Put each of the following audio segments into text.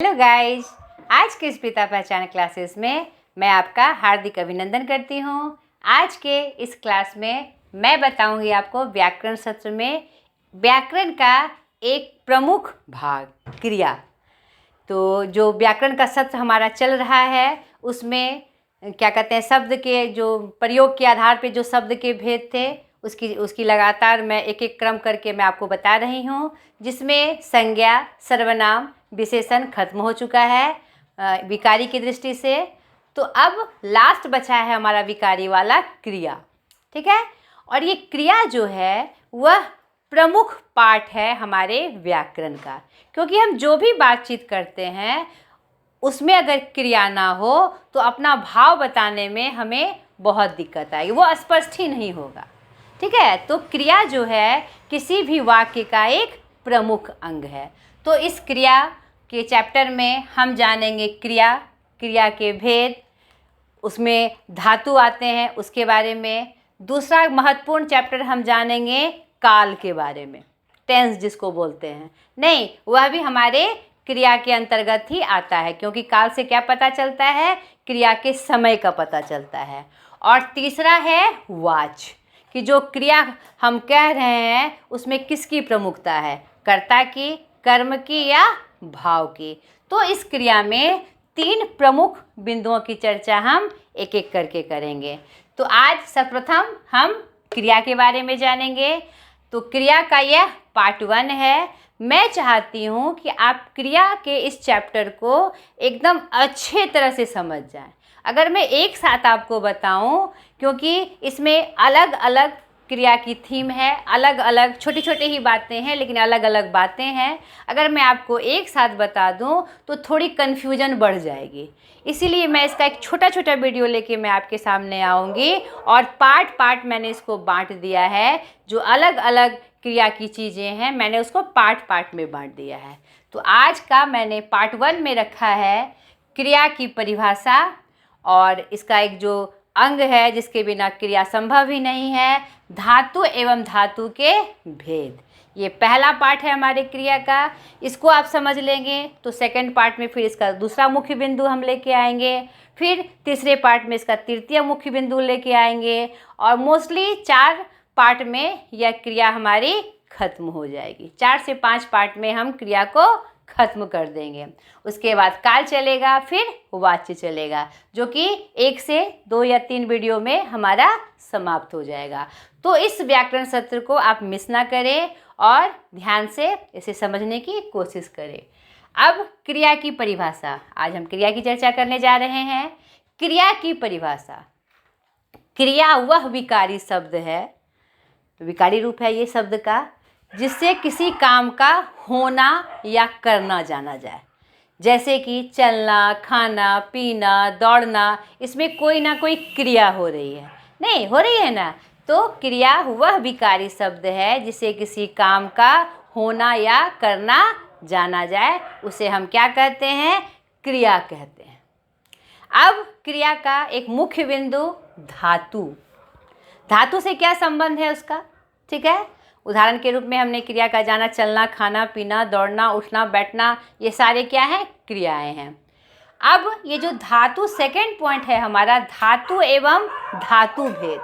Hello guys, आज के इस पिता पहचान क्लासेस में मैं आपका हार्दिक अभिनंदन करती हूँ। आज के इस क्लास में मैं बताऊँगी आपको व्याकरण सत्र में व्याकरण का एक प्रमुख भाग क्रिया। तो जो व्याकरण का सत्र हमारा चल रहा है उसमें क्या कहते हैं, शब्द के जो प्रयोग के आधार पे जो शब्द के भेद थे उसकी लगातार मैं एक एक क्रम करके मैं आपको बता रही हूँ, जिसमें संज्ञा, सर्वनाम, विशेषण खत्म हो चुका है विकारी की दृष्टि से। तो अब लास्ट बचा है हमारा विकारी वाला क्रिया, ठीक है। और ये क्रिया जो है वह प्रमुख पार्ट है हमारे व्याकरण का, क्योंकि हम जो भी बातचीत करते हैं उसमें अगर क्रिया ना हो तो अपना भाव बताने में हमें बहुत दिक्कत आएगी, वो स्पष्ट ही नहीं होगा, ठीक है। तो क्रिया जो है किसी भी वाक्य का एक प्रमुख अंग है। तो इस क्रिया के चैप्टर में हम जानेंगे क्रिया के भेद, उसमें धातु आते हैं उसके बारे में। दूसरा महत्वपूर्ण चैप्टर हम जानेंगे काल के बारे में, टेंस जिसको बोलते हैं, नहीं वह भी हमारे क्रिया के अंतर्गत ही आता है, क्योंकि काल से क्या पता चलता है, क्रिया के समय का पता चलता है। और तीसरा है वाच, कि जो क्रिया हम कह रहे हैं उसमें किसकी प्रमुखता है, कर्ता की, कर्म की या भाव की। तो इस क्रिया में 3 प्रमुख बिंदुओं की चर्चा हम एक एक करके करेंगे। तो आज सर्वप्रथम हम क्रिया के बारे में जानेंगे। तो क्रिया का यह पार्ट 1 है। मैं चाहती हूँ कि आप क्रिया के इस चैप्टर को एकदम अच्छे तरह से समझ जाएं। अगर मैं एक साथ आपको बताऊं, क्योंकि इसमें अलग अलग क्रिया की थीम है, अलग अलग छोटी छोटी ही बातें हैं लेकिन अलग अलग बातें हैं। अगर मैं आपको एक साथ बता दूं तो थोड़ी कन्फ्यूजन बढ़ जाएगी, इसीलिए मैं इसका एक छोटा छोटा वीडियो लेके मैं आपके सामने आऊँगी और पार्ट पार्ट मैंने इसको बांट दिया है। जो अलग अलग क्रिया की चीज़ें हैं मैंने उसको पार्ट पार्ट में बांट दिया है। तो आज का मैंने पार्ट 1 में रखा है क्रिया की परिभाषा, और इसका एक जो अंग है जिसके बिना क्रिया संभव ही नहीं है, धातु एवं धातु के भेद। ये पहला पार्ट है हमारे क्रिया का। इसको आप समझ लेंगे तो सेकंड पार्ट में फिर इसका दूसरा मुख्य बिंदु हम लेके आएंगे, फिर तीसरे पार्ट में इसका तृतीय मुख्य बिंदु लेके आएंगे, और मोस्टली 4 पार्ट में यह क्रिया हमारी खत्म हो जाएगी। 4 से 5 पार्ट में हम क्रिया को खत्म कर देंगे। उसके बाद काल चलेगा, फिर वाच्य चलेगा, जो कि 1 से 2 या 3 वीडियो में हमारा समाप्त हो जाएगा। तो इस व्याकरण सत्र को आप मिस ना करें और ध्यान से इसे समझने की कोशिश करें। अब क्रिया की परिभाषा, आज हम क्रिया की चर्चा करने जा रहे हैं। क्रिया की परिभाषा, क्रिया वह विकारी शब्द है, विकारी रूप है ये शब्द का, जिससे किसी काम का होना या करना जाना जाए। जैसे कि चलना, खाना, पीना, दौड़ना, इसमें कोई ना कोई क्रिया हो रही है, नहीं हो रही है ना। तो क्रिया वह विकारी शब्द है जिससे किसी काम का होना या करना जाना जाए, उसे हम क्या कहते हैं, क्रिया कहते हैं। अब क्रिया का एक मुख्य बिंदु धातु, धातु से क्या संबंध है उसका, ठीक है। उदाहरण के रूप में हमने क्रिया का जाना, चलना, खाना, पीना, दौड़ना, उठना, बैठना, ये सारे क्या हैं, क्रियाएं हैं। अब ये जो धातु सेकंड पॉइंट है हमारा, धातु एवं धातु भेद,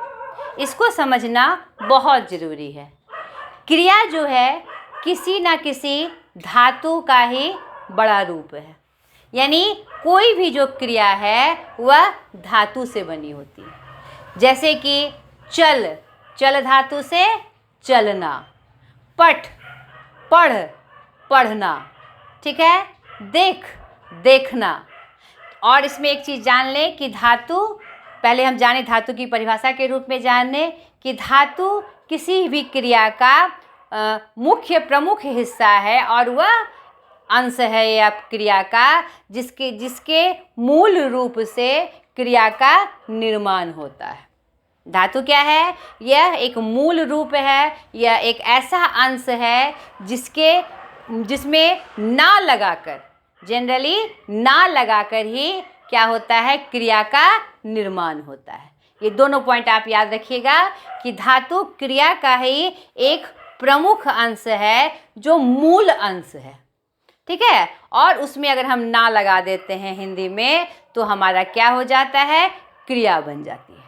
इसको समझना बहुत ज़रूरी है। क्रिया जो है किसी ना किसी धातु का ही बड़ा रूप है, यानी कोई भी जो क्रिया है वह धातु से बनी होती है। जैसे कि चल, चल धातु से चलना, पठ, पढ़, पढ़ना, ठीक है, देख, देखना। और इसमें एक चीज़ जान लें कि धातु, पहले हम जाने धातु की परिभाषा के रूप में जाने कि धातु किसी भी क्रिया का मुख्य प्रमुख हिस्सा है, और वह अंश है या क्रिया का जिसके मूल रूप से क्रिया का निर्माण होता है। धातु क्या है, यह एक मूल रूप है, यह एक ऐसा अंश है जिसमें ना लगाकर, जनरली ना लगाकर ही क्या होता है, क्रिया का निर्माण होता है। ये दोनों पॉइंट आप याद रखिएगा कि धातु क्रिया का ही एक प्रमुख अंश है जो मूल अंश है। ठीक है। और उसमें अगर हम ना लगा देते हैं हिंदी में तो हमारा क्या हो जाता है, क्रिया बन जाती है।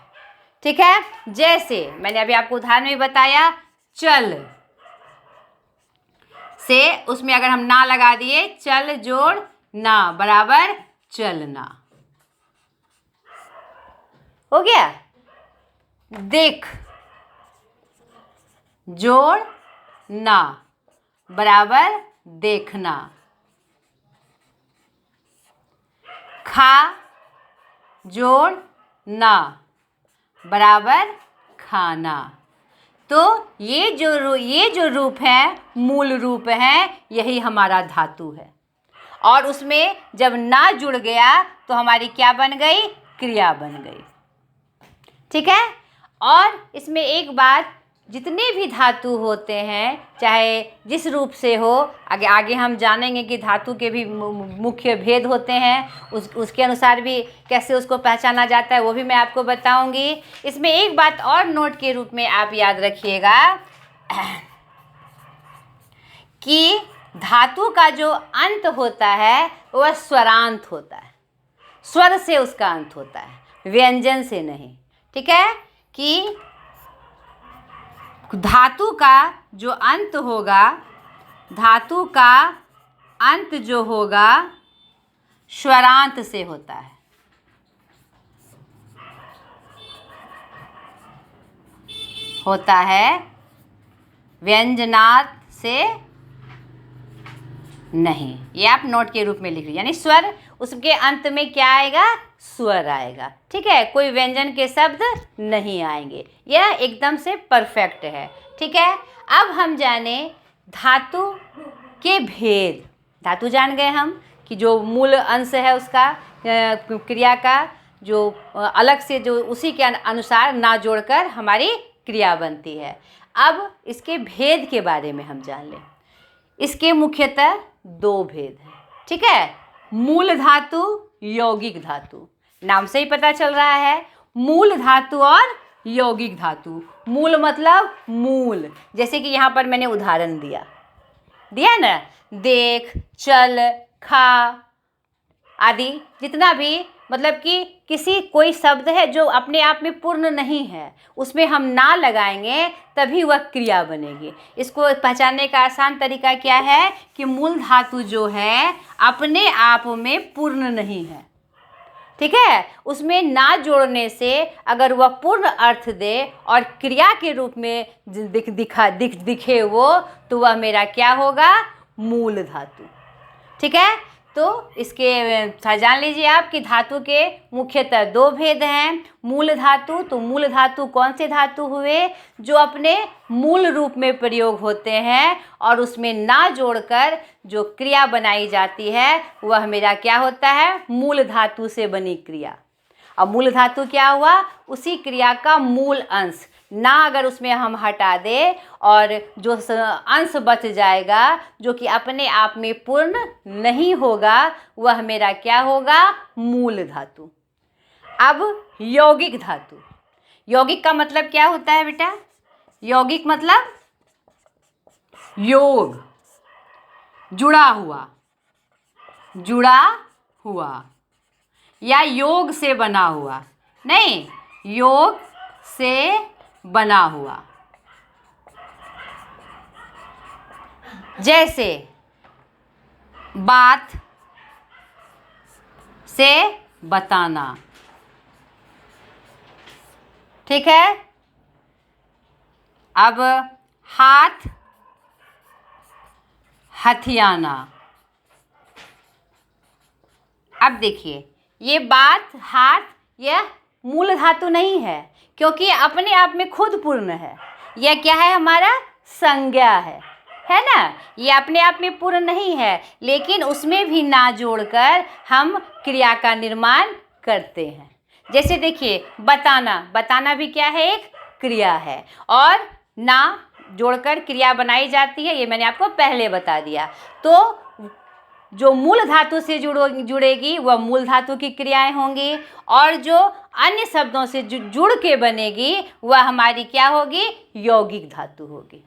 ठीक है, जैसे मैंने अभी आपको उदाहरण में बताया, चल से उसमें अगर हम ना लगा दिए, चल जोड़ ना बराबर चलना, हो गया। देख जोड़ ना बराबर देखना, खा जोड़ ना बराबर खाना। तो ये जो रूप है, मूल रूप है, यही हमारा धातु है। और उसमें जब ना जुड़ गया तो हमारी क्या बन गई, क्रिया बन गई। ठीक है। और इसमें एक बात, जितने भी धातु होते हैं, चाहे जिस रूप से हो, आगे हम जानेंगे कि धातु के भी मुख्य भेद होते हैं, उसके अनुसार भी कैसे उसको पहचाना जाता है वो भी मैं आपको बताऊंगी। इसमें एक बात और नोट के रूप में आप याद रखिएगा कि धातु का जो अंत होता है वह स्वरांत होता है, स्वर से उसका अंत होता है, व्यंजन से नहीं। ठीक है, कि धातु का जो अंत होगा, धातु का अंत जो होगा स्वरांत से होता है, व्यंजनार्थ से नहीं। ये आप नोट के रूप में लिख लीजिए, यानी स्वर, उसके अंत में क्या आएगा, स्वर आएगा। ठीक है, कोई व्यंजन के शब्द नहीं आएंगे, यह एकदम से परफेक्ट है। ठीक है, अब हम जाने धातु के भेद। धातु जान गए हम कि जो मूल अंश है उसका, क्रिया का जो अलग से, जो उसी के अनुसार ना जोड़कर हमारी क्रिया बनती है। अब इसके भेद के बारे में हम जान लें। इसके मुख्यतः दो भेद हैं। ठीक है, मूल धातु, यौगिक धातु। नाम से ही पता चल रहा है, मूल धातु और यौगिक धातु। मूल मतलब मूल, जैसे कि यहाँ पर मैंने उदाहरण दिया ना, देख, चल, खा आदि, जितना भी, मतलब कि कोई शब्द है जो अपने आप में पूर्ण नहीं है, उसमें हम ना लगाएंगे तभी वह क्रिया बनेगी। इसको पहचानने का आसान तरीका क्या है कि मूल धातु जो है अपने आप में पूर्ण नहीं है। ठीक है, उसमें ना जोड़ने से अगर वह पूर्ण अर्थ दे और क्रिया के रूप में दिखे वो, तो वह मेरा क्या होगा, मूल धातु। ठीक है, तो इसके जान लीजिए आप कि धातु के मुख्यतः दो भेद हैं। मूल धातु, तो मूल धातु कौन से धातु हुए, जो अपने मूल रूप में प्रयोग होते हैं और उसमें ना जोड़कर जो क्रिया बनाई जाती है वह मेरा क्या होता है, मूल धातु से बनी क्रिया। अब मूल धातु क्या हुआ, उसी क्रिया का मूल अंश। ना अगर उसमें हम हटा दे और जो अंश बच जाएगा जो कि अपने आप में पूर्ण नहीं होगा, वह मेरा क्या होगा, मूल धातु। अब यौगिक धातु। यौगिक का मतलब क्या होता है बेटा, यौगिक मतलब योग, जुड़ा हुआ या योग से बना हुआ, नहीं, योग से बना हुआ। जैसे बात से बताना। ठीक है, अब हाथ, हथियाना। अब देखिए, ये बात, हाथ, यह मूल धातु नहीं है क्योंकि अपने आप में खुद पूर्ण है। यह क्या है, हमारा संज्ञा है ना, ये अपने आप में पूर्ण नहीं है, लेकिन उसमें भी ना जोड़कर हम क्रिया का निर्माण करते हैं। जैसे देखिए, बताना भी क्या है, एक क्रिया है, और ना जोड़कर क्रिया बनाई जाती है, ये मैंने आपको पहले बता दिया। तो जो मूल धातु से जुड़ेगी वह मूल धातु की क्रियाएं होंगी, और जो अन्य शब्दों से जुड़ के बनेगी वह हमारी क्या होगी, यौगिक धातु होगी।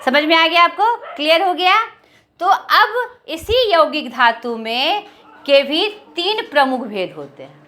समझ में आ गया आपको, क्लियर हो गया। तो अब इसी यौगिक धातु में के भी 3 प्रमुख भेद होते हैं।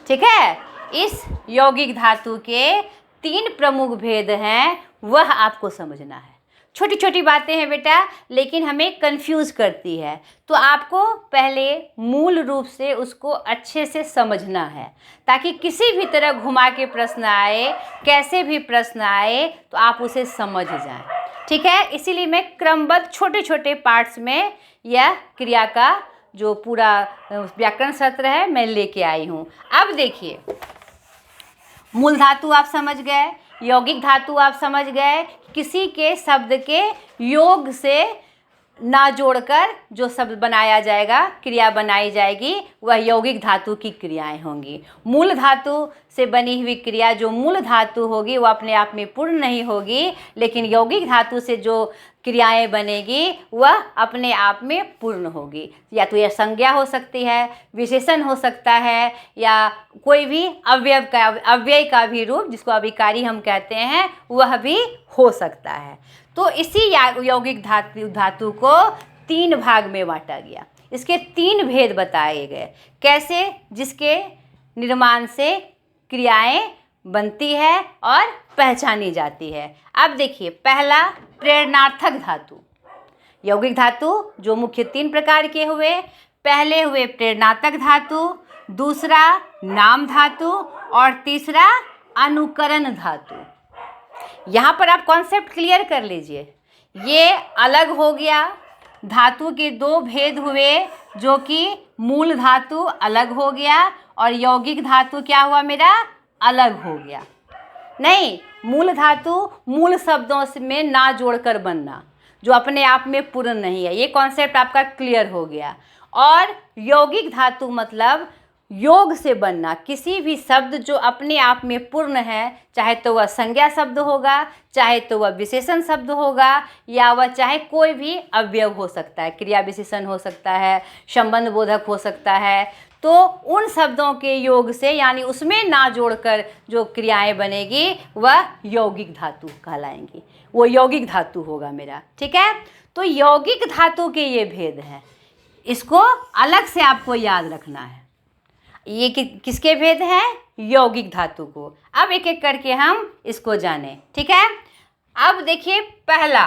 ठीक है, इस यौगिक धातु के 3 प्रमुख भेद हैं, वह आपको समझना है। छोटी छोटी बातें हैं बेटा, लेकिन हमें कंफ्यूज करती है, तो आपको पहले मूल रूप से उसको अच्छे से समझना है, ताकि किसी भी तरह घुमा के प्रश्न आए, कैसे भी प्रश्न आए, तो आप उसे समझ जाएं। ठीक है, इसीलिए मैं क्रमबद्ध छोटे छोटे पार्ट्स में यह क्रिया का जो पूरा व्याकरण सत्र है मैं लेके आई हूँ। अब देखिए, मूल धातु आप समझ गए, यौगिक धातु आप समझ गए, किसी के शब्द के योग से ना जोड़कर जो शब्द बनाया जाएगा, क्रिया बनाई जाएगी, वह यौगिक धातु की क्रियाएं होंगी। मूल धातु से बनी हुई क्रिया जो मूल धातु होगी वो अपने आप में पूर्ण नहीं होगी, लेकिन यौगिक धातु से जो क्रियाएं बनेगी वह अपने आप में पूर्ण होगी। या तो यह संज्ञा हो सकती है, विशेषण हो सकता है, या कोई भी अव्यय का भी रूप, जिसको अभिकारी हम कहते हैं, वह भी हो सकता है। तो इसी यौगिक धातु को 3 भाग में बांटा गया। इसके 3 भेद बताए गए, कैसे, जिसके निर्माण से क्रियाएं बनती है और पहचानी जाती है। अब देखिए, पहला प्रेरणार्थक धातु। यौगिक धातु जो मुख्य 3 प्रकार के हुए, पहले हुए प्रेरणार्थक धातु, दूसरा नाम धातु और तीसरा अनुकरण धातु। यहाँ पर आप कॉन्सेप्ट क्लियर कर लीजिए। ये अलग हो गया, धातु के 2 भेद हुए, जो कि मूल धातु अलग हो गया और यौगिक धातु क्या हुआ मेरा, अलग हो गया। नहीं, मूल धातु मूल शब्दों में ना जोड़कर बनना, जो अपने आप में पूर्ण नहीं है, ये कॉन्सेप्ट आपका क्लियर हो गया। और यौगिक धातु मतलब योग से बनना, किसी भी शब्द जो अपने आप में पूर्ण है, चाहे तो वह संज्ञा शब्द होगा, चाहे तो वह विशेषण शब्द होगा, या वह चाहे कोई भी अवयव हो सकता है, क्रिया विशेषण हो सकता है, संबंध बोधक हो सकता है। तो उन शब्दों के योग से, यानी उसमें ना जोड़कर जो क्रियाएं बनेगी वह यौगिक धातु कहलाएंगी, वो यौगिक धातु होगा मेरा। ठीक है, तो यौगिक धातु के ये भेद हैं, इसको अलग से आपको याद रखना है। ये किसके भेद हैं, यौगिक धातु को। अब एक एक करके हम इसको जानें। ठीक है, अब देखिए, पहला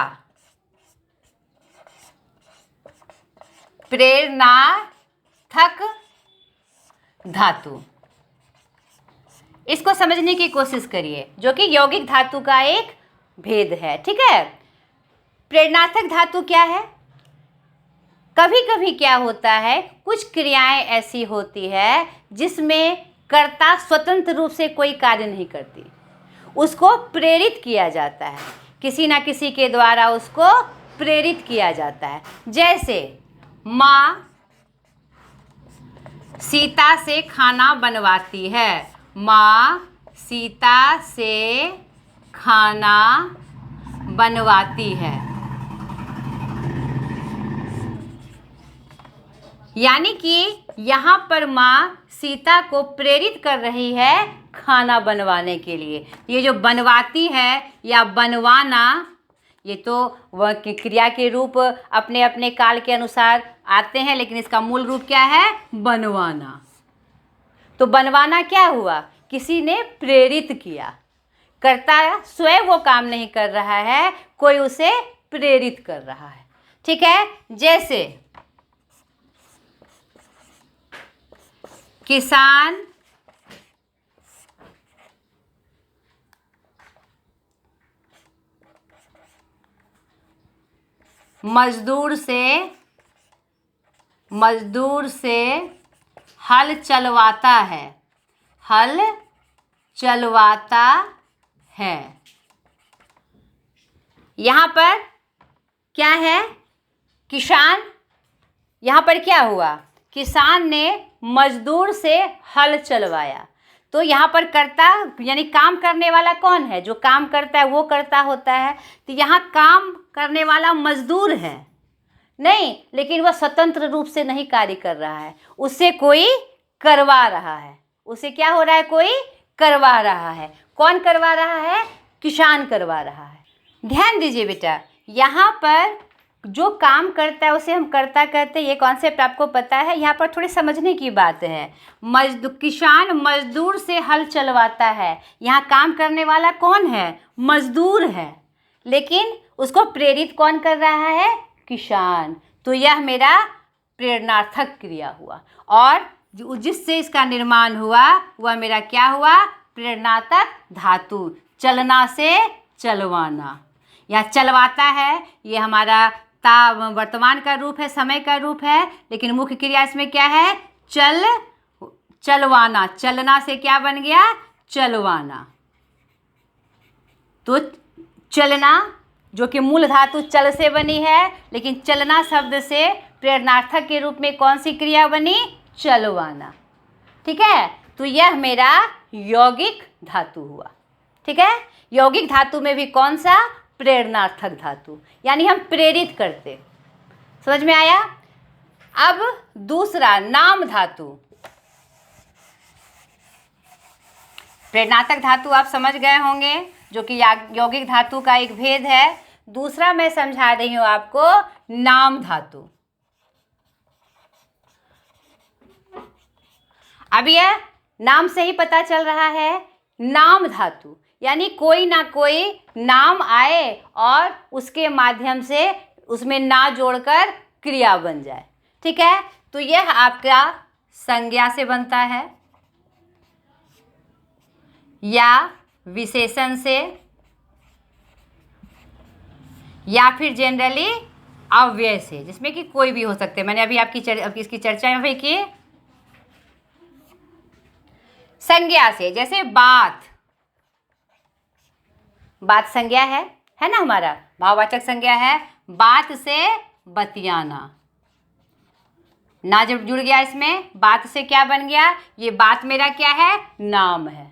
प्रेरणार्थक धातु, इसको समझने की कोशिश करिए, जो कि यौगिक धातु का एक भेद है। ठीक है, प्रेरणार्थक धातु क्या है? कभी कभी क्या होता है, कुछ क्रियाएं ऐसी होती है जिसमें कर्ता स्वतंत्र रूप से कोई कार्य नहीं करती, उसको प्रेरित किया जाता है, किसी ना किसी के द्वारा उसको प्रेरित किया जाता है। जैसे माँ सीता से खाना बनवाती है, माँ सीता से खाना बनवाती है, यानी कि यहाँ पर माँ सीता को प्रेरित कर रही है खाना बनवाने के लिए। ये जो बनवाती है या बनवाना, ये तो वह क्रिया के रूप अपने अपने काल के अनुसार आते हैं, लेकिन इसका मूल रूप क्या है, बनवाना। तो बनवाना क्या हुआ, किसी ने प्रेरित किया, कर्ता स्वयं वो काम नहीं कर रहा है, कोई उसे प्रेरित कर रहा है। ठीक है, जैसे किसान मजदूर से हल चलवाता है, हल चलवाता है। यहाँ पर क्या है, किसान, यहाँ पर क्या हुआ, किसान ने मजदूर से हल चलवाया। तो यहाँ पर कर्ता यानी काम करने वाला कौन है, जो काम करता है वो कर्ता होता है। तो यहाँ काम करने वाला मजदूर है नहीं, लेकिन वह स्वतंत्र रूप से नहीं कार्य कर रहा है, उससे कोई करवा रहा है, उसे क्या हो रहा है, कोई करवा रहा है। कौन करवा रहा है, किसान करवा रहा है। ध्यान दीजिए बेटा, यहाँ पर जो काम करता है उसे हम कर्ता कहते हैं। ये कॉन्सेप्ट आपको पता है। यहाँ पर थोड़ी समझने की बात है। किसान मजदूर से हल चलवाता है। यहाँ काम करने वाला कौन है? मजदूर है, लेकिन उसको प्रेरित कौन कर रहा है? किसान। तो यह मेरा प्रेरणार्थक क्रिया हुआ, और जिससे इसका निर्माण हुआ वह मेरा क्या हुआ? प्रेरणार्थक धातु। चलना से चलवाना, या चलवाता है, ये हमारा वर्तमान का रूप है, समय का रूप है, लेकिन मुख्य क्रिया इसमें क्या है? चलवाना। चलना से क्या बन गया? चलवाना। तो चलना जो कि मूल धातु चल से बनी है, लेकिन चलना शब्द से प्रेरणार्थक के रूप में कौन सी क्रिया बनी? चलवाना। ठीक है, तो यह मेरा यौगिक धातु हुआ। ठीक है, यौगिक धातु में भी कौन सा? प्रेरणार्थक धातु, यानी हम प्रेरित करते। समझ में आया? अब दूसरा नाम धातु। प्रेरणार्थक धातु आप समझ गए होंगे, जो कि यौगिक धातु का एक भेद है। दूसरा मैं समझा रही हूं आपको, नाम धातु। अब यह नाम से ही पता चल रहा है, नाम धातु यानी कोई ना कोई नाम आए और उसके माध्यम से उसमें ना जोड़कर क्रिया बन जाए। ठीक है, तो यह आपका संज्ञा से बनता है, या विशेषण से, या फिर जनरली अव्यय से, जिसमें कि कोई भी हो सकते हैं। मैंने अभी इसकी चर्चा यहाँ पे की। संज्ञा से, जैसे बात संज्ञा है ना, हमारा भाववाचक संज्ञा है। बात से बतियाना, ना जब जुड़ गया इसमें, बात से क्या बन गया? ये बात मेरा क्या है? नाम है।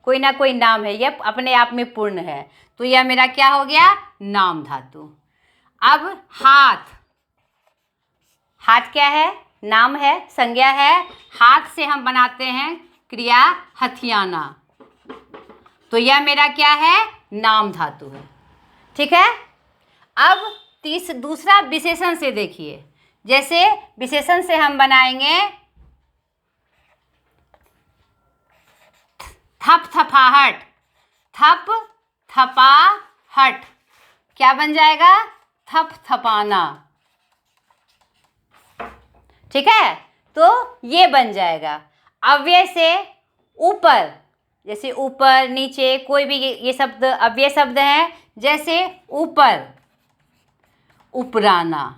कोई ना कोई नाम है, यह अपने आप में पूर्ण है, तो यह मेरा क्या हो गया? नाम धातु। अब हाथ क्या है? नाम है, संज्ञा है। हाथ से हम बनाते हैं क्रिया हथियाना, तो यह मेरा क्या है? नाम धातु है। ठीक है, अब दूसरा विशेषण से देखिए। जैसे विशेषण से हम बनाएंगे थप थपाहट। थप थपाहट क्या बन जाएगा? थप थपाना। ठीक है, तो ये बन जाएगा। अव्यय से ऊपर, जैसे ऊपर नीचे, कोई भी ये शब्द अव्यय शब्द हैं। जैसे ऊपर, उपराना।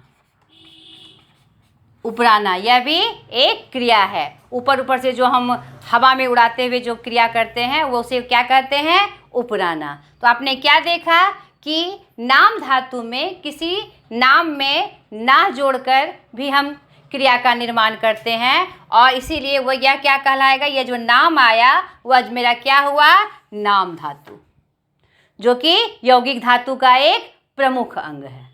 उपराना यह भी एक क्रिया है। ऊपर से जो हम हवा में उड़ाते हुए जो क्रिया करते हैं वो उसे क्या कहते हैं? उपराना। तो आपने क्या देखा कि नाम धातु में किसी नाम में ना जोड़कर भी हम क्रिया का निर्माण करते हैं, और इसीलिए वह यह क्या कहलाएगा? यह जो नाम आया वह मेरा क्या हुआ? नाम धातु, जो कि यौगिक धातु का एक प्रमुख अंग है।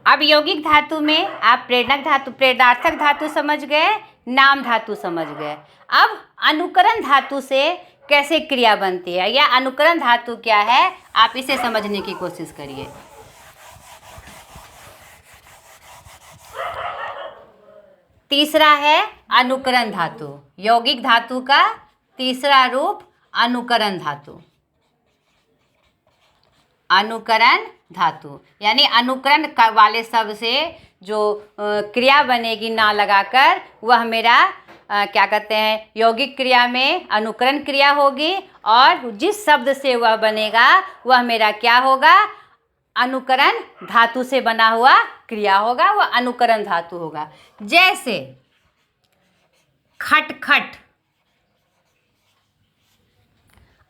अब यौगिक धातु में आप प्रेरणार्थक धातु समझ गए, नाम धातु समझ गए। अब अनुकरण धातु से कैसे क्रिया बनती है, या अनुकरण धातु क्या है, आप इसे समझने की कोशिश करिए। तीसरा है अनुकरण धातु। यौगिक धातु का तीसरा रूप अनुकरण धातु। अनुकरण धातु यानी अनुकरण वाले शब्द से जो क्रिया बनेगी ना लगाकर, वह मेरा क्या कहते हैं? यौगिक क्रिया में अनुकरण क्रिया होगी, और जिस शब्द से वह बनेगा वह मेरा क्या होगा? अनुकरण धातु से बना हुआ क्रिया होगा, वह अनुकरण धातु होगा। जैसे खटखट,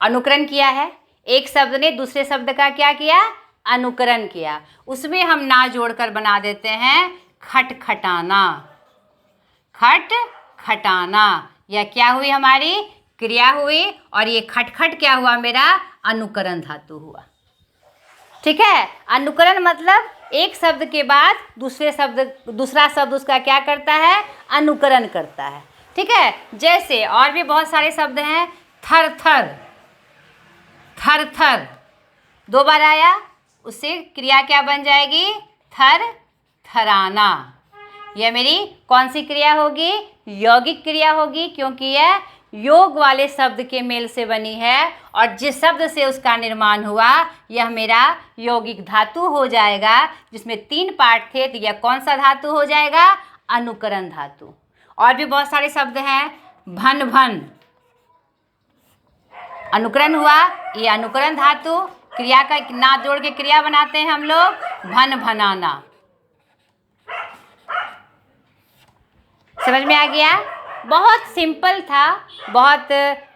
अनुकरण किया है। एक शब्द ने दूसरे शब्द का क्या किया? अनुकरण किया। उसमें हम ना जोड़कर बना देते हैं खटखटाना। खटखटाना यह क्या हुई? हमारी क्रिया हुई, और ये खटखट क्या हुआ? मेरा अनुकरण धातु हुआ। ठीक है, अनुकरण मतलब एक शब्द के बाद दूसरा शब्द उसका क्या करता है? अनुकरण करता है। ठीक है, जैसे और भी बहुत सारे शब्द हैं। थर थर, थर थर 2 बार आया, उससे क्रिया क्या बन जाएगी? थर थराना। यह मेरी कौन सी क्रिया होगी? यौगिक क्रिया होगी, क्योंकि यह योग वाले शब्द के मेल से बनी है और जिस शब्द से उसका निर्माण हुआ यह मेरा यौगिक धातु हो जाएगा, जिसमें 3 पार्ट थे। तो यह कौन सा धातु हो जाएगा? अनुकरण धातु। और भी बहुत सारे शब्द हैं। भन भन अनुकरण हुआ, ये अनुकरण धातु। क्रिया का ना जोड़ के क्रिया बनाते हैं हम लोग, भन भनाना। समझ में आ गया? बहुत सिंपल था, बहुत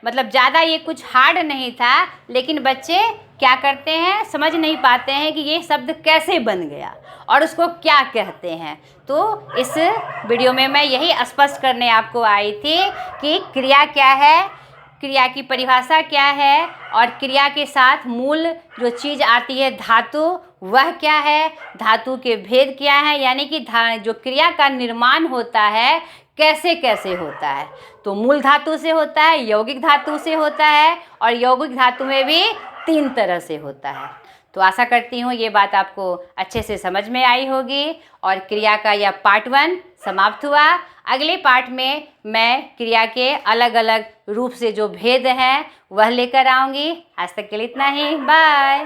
मतलब ज़्यादा ये कुछ हार्ड नहीं था, लेकिन बच्चे क्या करते हैं, समझ नहीं पाते हैं कि ये शब्द कैसे बन गया और उसको क्या कहते हैं। तो इस वीडियो में मैं यही स्पष्ट करने आपको आई थी कि क्रिया क्या है, क्रिया की परिभाषा क्या है और क्रिया के साथ मूल जो चीज़ आती है धातु, वह क्या है, धातु के भेद क्या है, यानी कि जो क्रिया का निर्माण होता है कैसे कैसे होता है। तो मूल धातु से होता है, यौगिक धातु से होता है और यौगिक धातु में भी 3 तरह से होता है। तो आशा करती हूँ ये बात आपको अच्छे से समझ में आई होगी और क्रिया का यह पार्ट 1 समाप्त हुआ। अगले पार्ट में मैं क्रिया के अलग अलग रूप से जो भेद हैं वह लेकर आऊँगी। आज तक के लिए इतना ही, बाय।